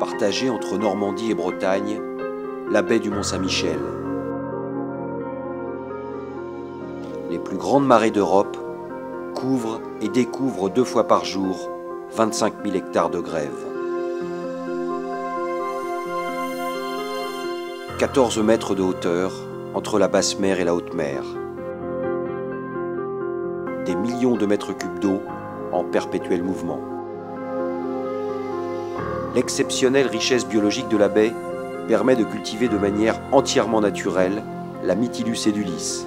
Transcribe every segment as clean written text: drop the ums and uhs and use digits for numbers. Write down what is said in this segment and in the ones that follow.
partagée entre Normandie et Bretagne, la baie du Mont-Saint-Michel. Les plus grandes marées d'Europe couvrent et découvrent 2 fois par jour 25 000 hectares de grève. 14 mètres de hauteur entre la basse mer et la haute mer. Des millions de mètres cubes d'eau en perpétuel mouvement. L'exceptionnelle richesse biologique de la baie permet de cultiver de manière entièrement naturelle la Mytilus edulis,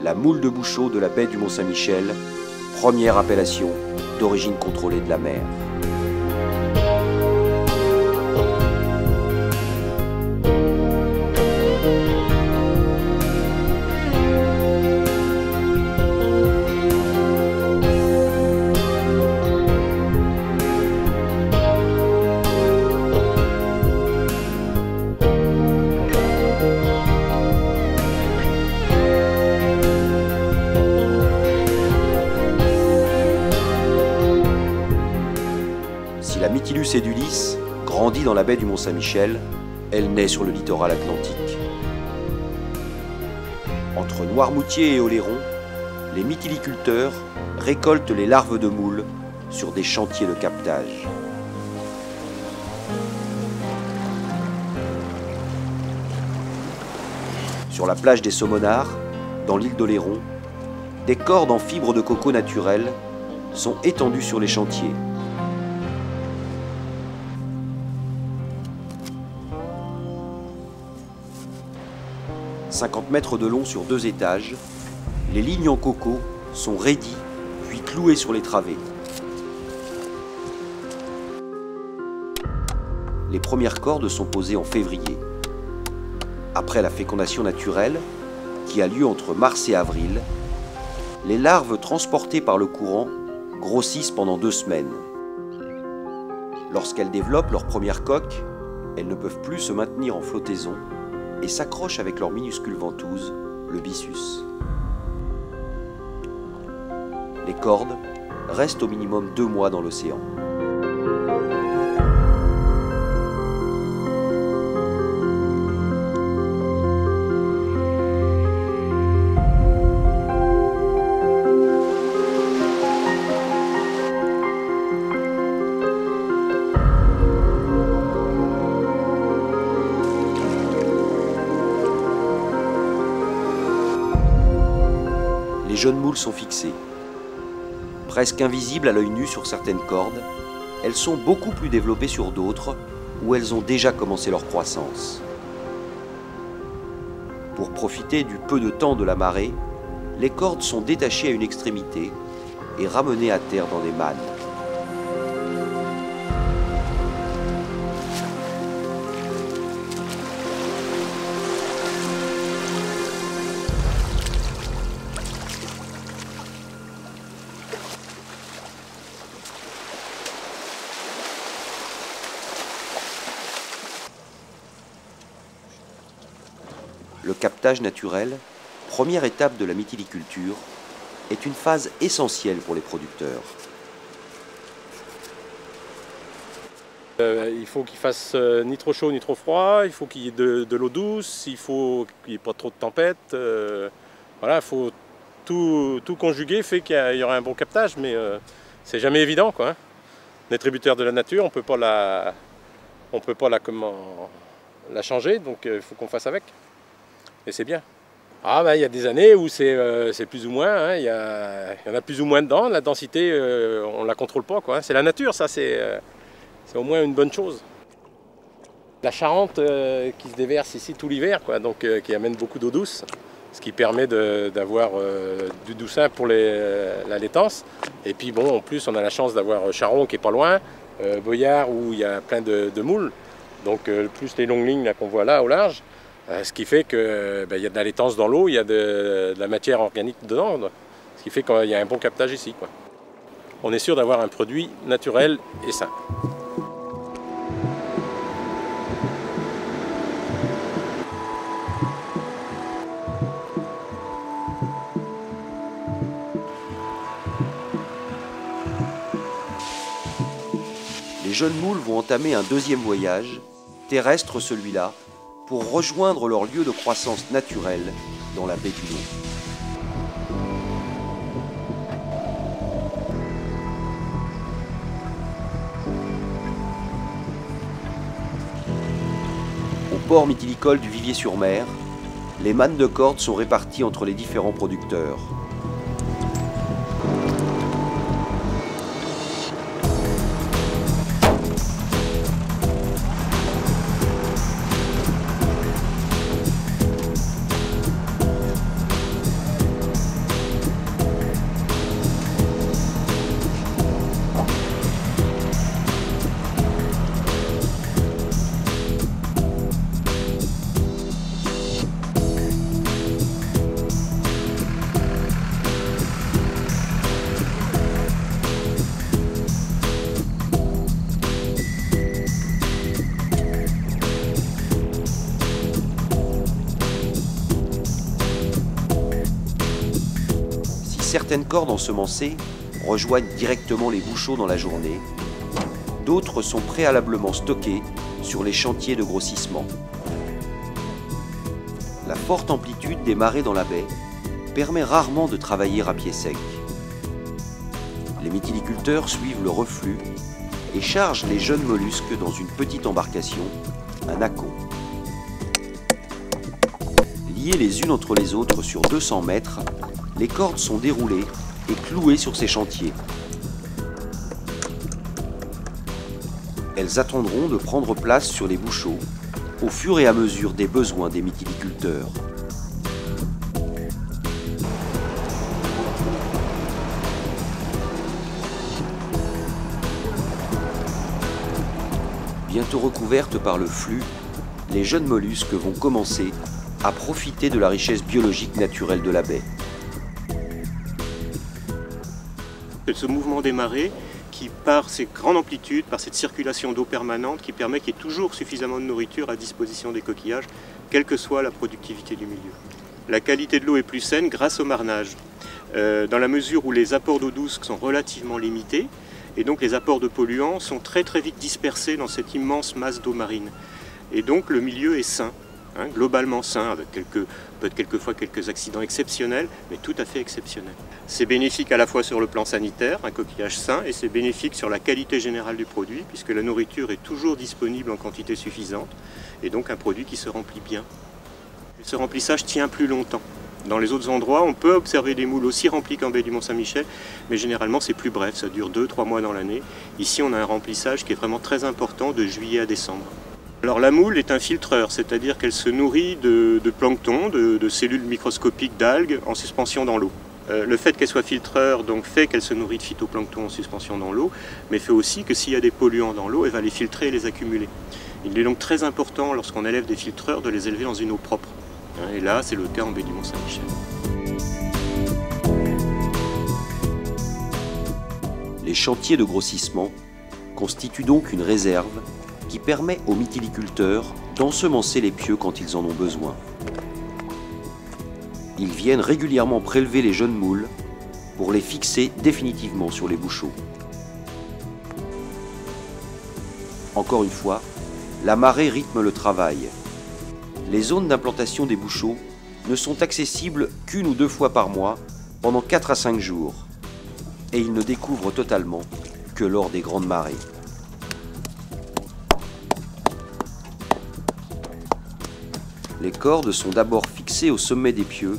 la moule de bouchot de la baie du Mont-Saint-Michel, première appellation d'origine contrôlée de la mer. Si la Mytilus edulis grandit dans la baie du Mont-Saint-Michel, elle naît sur le littoral atlantique. Entre Noirmoutier et Oléron, les mytiliculteurs récoltent les larves de moules sur des chantiers de captage. Sur la plage des Saumonards, dans l'île d'Oléron, des cordes en fibres de coco naturelles sont étendues sur les chantiers. 50 mètres de long sur 2 étages, les lignes en coco sont raidies puis clouées sur les travées. Les premières cordes sont posées en février. Après la fécondation naturelle, qui a lieu entre mars et avril, les larves transportées par le courant grossissent pendant 2 semaines. Lorsqu'elles développent leur première coque, elles ne peuvent plus se maintenir en flottaison et s'accrochent avec leur minuscule ventouse, le byssus. Les cordes restent au minimum 2 mois dans l'océan. Les jeunes moules sont fixées. Presque invisibles à l'œil nu sur certaines cordes, elles sont beaucoup plus développées sur d'autres où elles ont déjà commencé leur croissance. Pour profiter du peu de temps de la marée, les cordes sont détachées à une extrémité et ramenées à terre dans des mannes. Le captage naturel, première étape de la mytiliculture, est une phase essentielle pour les producteurs. Il faut qu'il fasse ni trop chaud ni trop froid, il faut qu'il y ait de l'eau douce, il faut qu'il n'y ait pas trop de tempête. Voilà, il faut tout conjuguer, fait qu'il y aura un bon captage, mais c'est jamais évident, quoi, hein. On est tributaire de la nature, on peut pas la changer, donc il faut qu'on fasse avec. Et c'est bien. Ah ben, il y a des années où c'est plus ou moins, hein, il y en a plus ou moins dedans, la densité on ne la contrôle pas, quoi, hein. C'est la nature, ça c'est au moins une bonne chose. La Charente qui se déverse ici tout l'hiver, quoi, donc qui amène beaucoup d'eau douce, ce qui permet d'avoir du doussin pour la laitance. Et puis bon, en plus on a la chance d'avoir Charon qui est pas loin, Boyard où il y a plein de moules, donc plus les longues lignes qu'on voit là au large. Ce qui fait qu'il y a de la laitance dans l'eau, il y a de la matière organique dedans, ce qui fait qu'il y a un bon captage ici, quoi. On est sûr d'avoir un produit naturel et sain. Les jeunes moules vont entamer un deuxième voyage, terrestre celui-là, pour rejoindre leur lieu de croissance naturelle dans la baie du Long. Au port mythilicole du Vivier-sur-Mer, les mannes de cordes sont réparties entre les différents producteurs. Certaines cordes ensemencées rejoignent directement les bouchots dans la journée, d'autres sont préalablement stockées sur les chantiers de grossissement. La forte amplitude des marées dans la baie permet rarement de travailler à pied sec. Les mytiliculteurs suivent le reflux et chargent les jeunes mollusques dans une petite embarcation, un acon. Liées les unes entre les autres sur 200 mètres, les cordes sont déroulées et clouées sur ces chantiers. Elles attendront de prendre place sur les bouchots au fur et à mesure des besoins des mytiliculteurs. Bientôt recouvertes par le flux, les jeunes mollusques vont commencer à profiter de la richesse biologique naturelle de la baie. Ce mouvement des marées qui, par ces grandes amplitudes, par cette circulation d'eau permanente, qui permet qu'il y ait toujours suffisamment de nourriture à disposition des coquillages, quelle que soit la productivité du milieu. La qualité de l'eau est plus saine grâce au marnage, dans la mesure où les apports d'eau douce sont relativement limités, et donc les apports de polluants sont très vite dispersés dans cette immense masse d'eau marine. Et donc le milieu est sain. Globalement sain, avec peut-être quelquefois quelques accidents exceptionnels, mais tout à fait exceptionnels. C'est bénéfique à la fois sur le plan sanitaire, un coquillage sain, et c'est bénéfique sur la qualité générale du produit, puisque la nourriture est toujours disponible en quantité suffisante, et donc un produit qui se remplit bien. Et ce remplissage tient plus longtemps. Dans les autres endroits, on peut observer des moules aussi remplis qu'en baie du Mont-Saint-Michel, mais généralement c'est plus bref, ça dure 2-3 mois dans l'année. Ici on a un remplissage qui est vraiment très important de juillet à décembre. Alors la moule est un filtreur, c'est-à-dire qu'elle se nourrit de plancton, de cellules microscopiques d'algues en suspension dans l'eau. Le fait qu'elle soit filtreur donc, fait qu'elle se nourrit de phytoplancton en suspension dans l'eau, mais fait aussi que s'il y a des polluants dans l'eau, elle va les filtrer et les accumuler. Il est donc très important, lorsqu'on élève des filtreurs, de les élever dans une eau propre. Et là, c'est le cas en baie du Mont-Saint-Michel. Les chantiers de grossissement constituent donc une réserve qui permet aux mytiliculteurs d'ensemencer les pieux quand ils en ont besoin. Ils viennent régulièrement prélever les jeunes moules pour les fixer définitivement sur les bouchots. Encore une fois, la marée rythme le travail. Les zones d'implantation des bouchots ne sont accessibles qu'1 ou 2 fois par mois pendant 4 à 5 jours, et ils ne découvrent totalement que lors des grandes marées. Les cordes sont d'abord fixées au sommet des pieux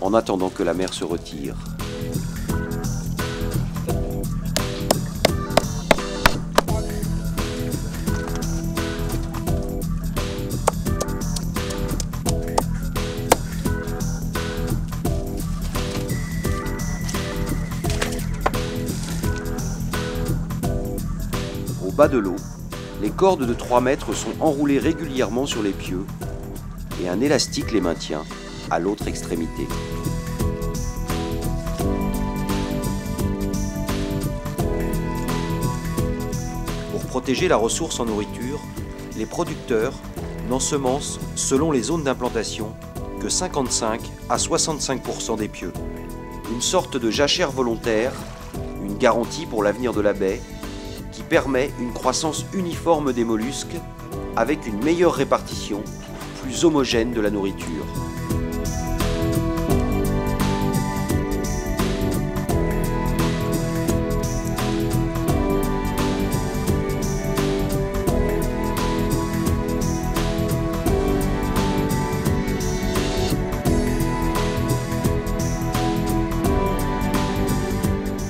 en attendant que la mer se retire. Au bas de l'eau, les cordes de 3 mètres sont enroulées régulièrement sur les pieux et un élastique les maintient à l'autre extrémité. Pour protéger la ressource en nourriture, les producteurs n'ensemencent, selon les zones d'implantation, que 55 à 65% des pieux. Une sorte de jachère volontaire, une garantie pour l'avenir de la baie, qui permet une croissance uniforme des mollusques avec une meilleure répartition, plus homogène de la nourriture.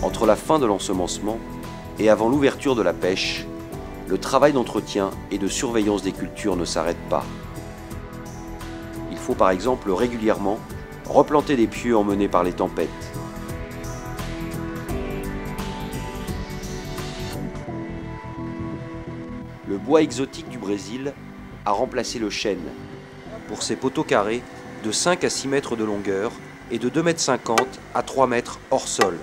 Entre la fin de l'ensemencement et avant l'ouverture de la pêche, le travail d'entretien et de surveillance des cultures ne s'arrête pas. Il faut par exemple régulièrement replanter des pieux emmenés par les tempêtes. Le bois exotique du Brésil a remplacé le chêne pour ses poteaux carrés de 5 à 6 mètres de longueur et de 2,50 m à 3 mètres hors sol.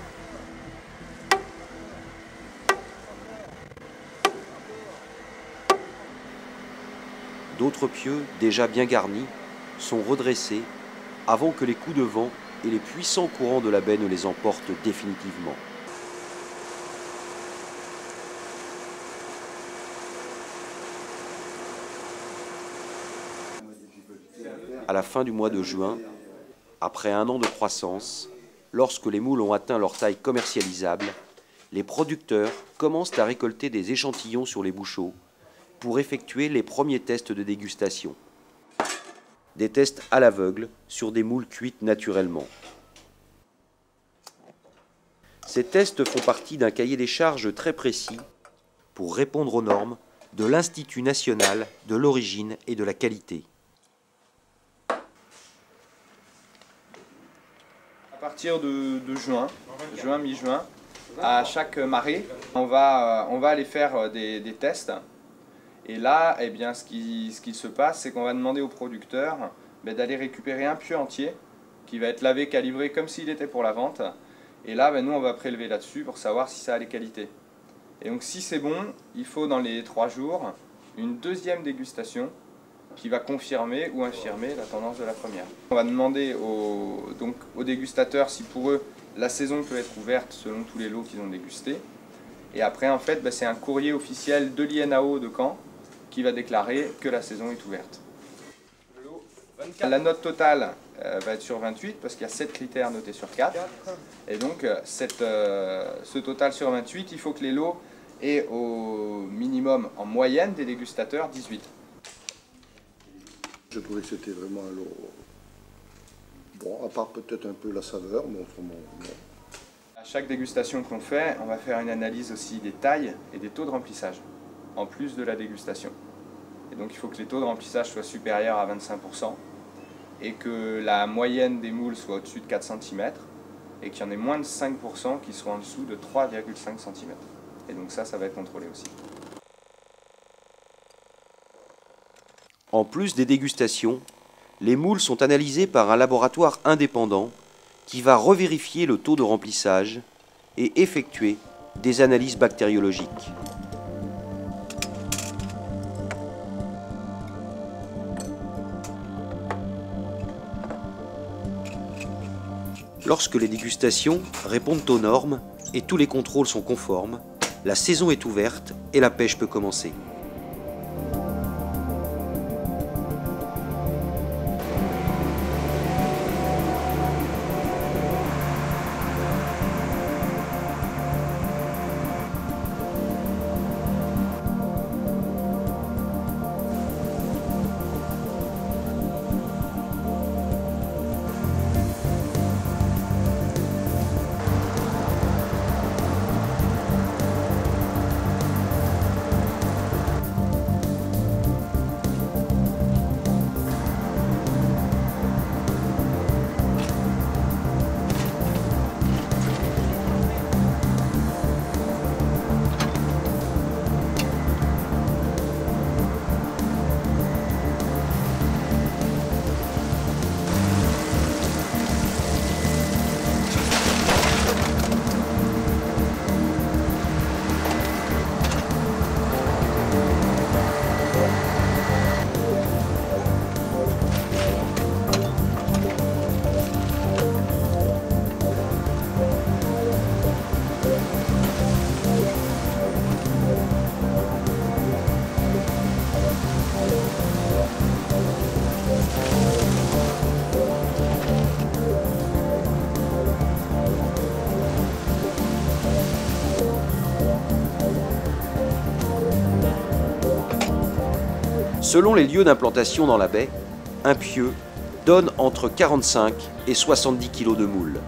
D'autres pieux, déjà bien garnis, sont redressés avant que les coups de vent et les puissants courants de la baie ne les emportent définitivement. À la fin du mois de juin, après un an de croissance, lorsque les moules ont atteint leur taille commercialisable, les producteurs commencent à récolter des échantillons sur les bouchots pour effectuer les premiers tests de dégustation. Des tests à l'aveugle sur des moules cuites naturellement. Ces tests font partie d'un cahier des charges très précis pour répondre aux normes de l'Institut national de l'origine et de la qualité. À partir de juin, mi-juin, à chaque marée, on va aller faire des tests. Et là, eh bien, ce qui se passe, c'est qu'on va demander au producteur d'aller récupérer un pieu entier qui va être lavé, calibré comme s'il était pour la vente. Et là, nous, on va prélever là-dessus pour savoir si ça a les qualités. Et donc, si c'est bon, il faut dans les 3 jours une deuxième dégustation qui va confirmer ou infirmer la tendance de la première. On va demander aux dégustateurs si pour eux la saison peut être ouverte selon tous les lots qu'ils ont dégustés. Et après, en fait, c'est un courrier officiel de l'INAO de Caen qui va déclarer que la saison est ouverte. La note totale va être sur 28 parce qu'il y a 7 critères notés sur 4. Et donc, ce total sur 28, il faut que les lots aient au minimum en moyenne des dégustateurs 18. Je trouvais que c'était vraiment un lot, bon, à part peut-être un peu la saveur, mais autrement, non. À chaque dégustation qu'on fait, on va faire une analyse aussi des tailles et des taux de remplissage, en plus de la dégustation. Et donc il faut que les taux de remplissage soient supérieurs à 25% et que la moyenne des moules soit au-dessus de 4 cm et qu'il y en ait moins de 5% qui soient en dessous de 3,5 cm. Et donc ça va être contrôlé aussi. En plus des dégustations, les moules sont analysés par un laboratoire indépendant qui va revérifier le taux de remplissage et effectuer des analyses bactériologiques. Lorsque les dégustations répondent aux normes et tous les contrôles sont conformes, la saison est ouverte et la pêche peut commencer. Selon les lieux d'implantation dans la baie, un pieu donne entre 45 et 70 kg de moules.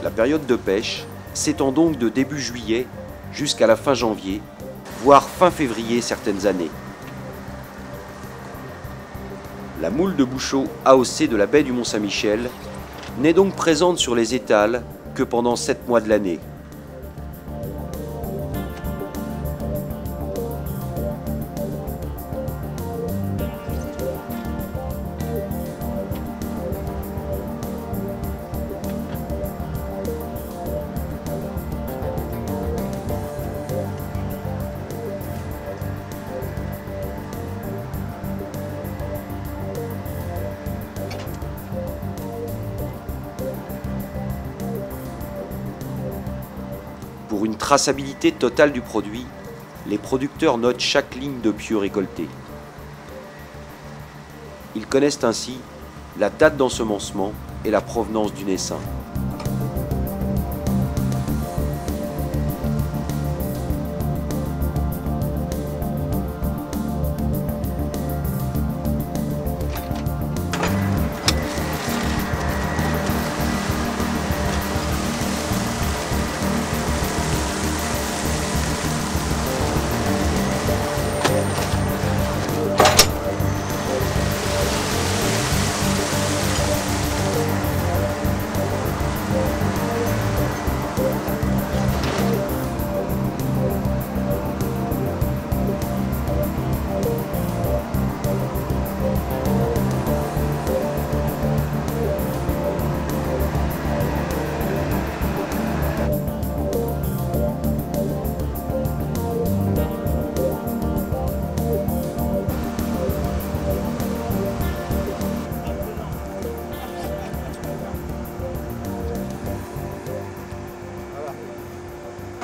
La période de pêche s'étend donc de début juillet jusqu'à la fin janvier, voire fin février certaines années. La moule de Bouchot AOC de la baie du Mont-Saint-Michel n'est donc présente sur les étals que pendant 7 mois de l'année. Pour une traçabilité totale du produit, les producteurs notent chaque ligne de pieu récoltée. Ils connaissent ainsi la date d'ensemencement et la provenance du naissain.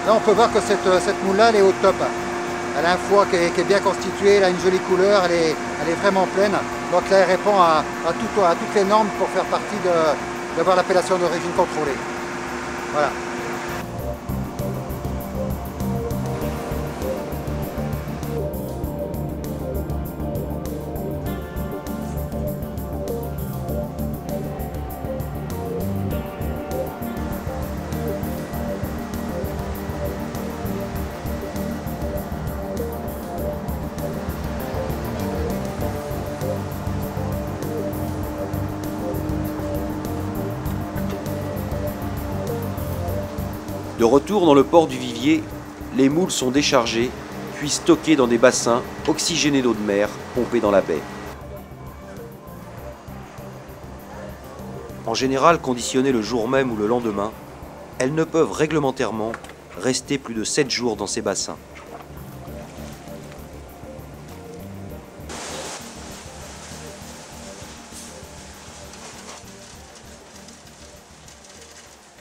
Là, on peut voir que cette moule-là, elle est au top. Elle a un foie qui est bien constitué, elle a une jolie couleur, elle est vraiment pleine. Donc là, elle répond à toutes les normes pour faire partie d'avoir l'appellation d'origine contrôlée. Voilà. De retour dans le port du Vivier, les moules sont déchargées, puis stockées dans des bassins oxygénés d'eau de mer pompés dans la baie. En général conditionnées le jour même ou le lendemain, elles ne peuvent réglementairement rester plus de 7 jours dans ces bassins.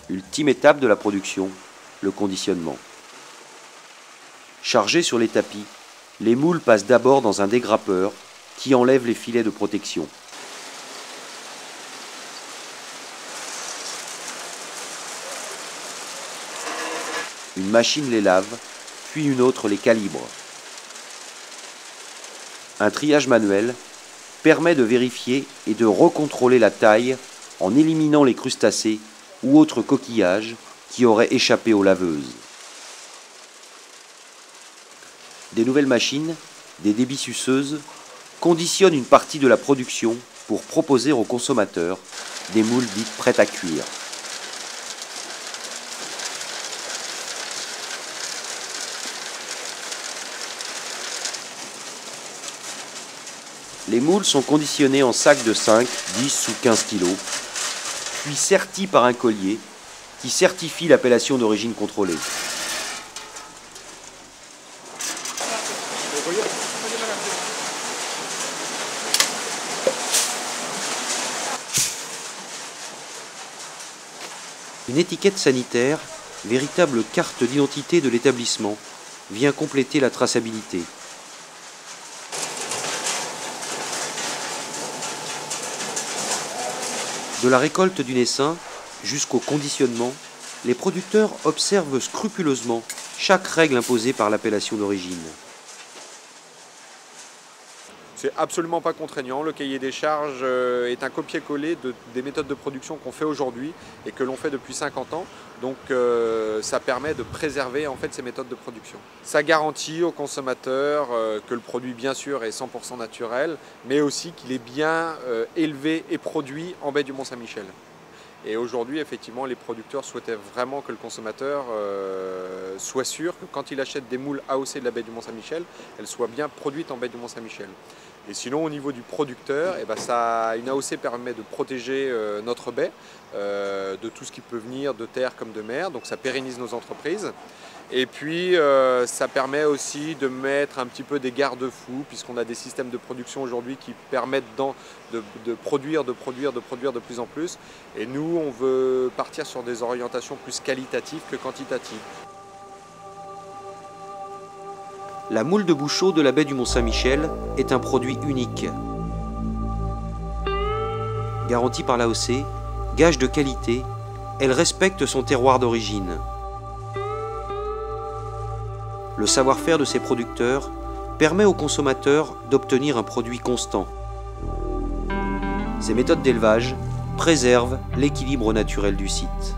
Ultime étape de la production, le conditionnement. Chargés sur les tapis, les moules passent d'abord dans un dégrappeur qui enlève les filets de protection. Une machine les lave, puis une autre les calibre. Un triage manuel permet de vérifier et de recontrôler la taille en éliminant les crustacés ou autres coquillages qui auraient échappé aux laveuses. Des nouvelles machines, des débitsuceuses, conditionnent une partie de la production pour proposer aux consommateurs des moules dites prêtes à cuire. Les moules sont conditionnés en sacs de 5, 10 ou 15 kg, puis sertis par un collier qui certifie l'appellation d'origine contrôlée. Une étiquette sanitaire, véritable carte d'identité de l'établissement, vient compléter la traçabilité. De la récolte du naissain jusqu'au conditionnement, les producteurs observent scrupuleusement chaque règle imposée par l'appellation d'origine. C'est absolument pas contraignant. Le cahier des charges est un copier-coller des méthodes de production qu'on fait aujourd'hui et que l'on fait depuis 50 ans. Donc ça permet de préserver en fait ces méthodes de production. Ça garantit aux consommateurs que le produit bien sûr est 100% naturel, mais aussi qu'il est bien élevé et produit en baie du Mont-Saint-Michel. Et aujourd'hui, effectivement, les producteurs souhaitaient vraiment que le consommateur soit sûr que quand il achète des moules AOC de la baie du Mont-Saint-Michel, elles soient bien produites en baie du Mont-Saint-Michel. Et sinon, au niveau du producteur, une AOC permet de protéger notre baie de tout ce qui peut venir de terre comme de mer, donc ça pérennise nos entreprises. Et puis, ça permet aussi de mettre un petit peu des garde-fous, puisqu'on a des systèmes de production aujourd'hui qui permettent de produire de plus en plus. Et nous, on veut partir sur des orientations plus qualitatives que quantitatives. La moule de Bouchot de la baie du Mont-Saint-Michel est un produit unique. Garantie par l'AOC, gage de qualité, elle respecte son terroir d'origine. Le savoir-faire de ses producteurs permet aux consommateurs d'obtenir un produit constant. Ces méthodes d'élevage préservent l'équilibre naturel du site.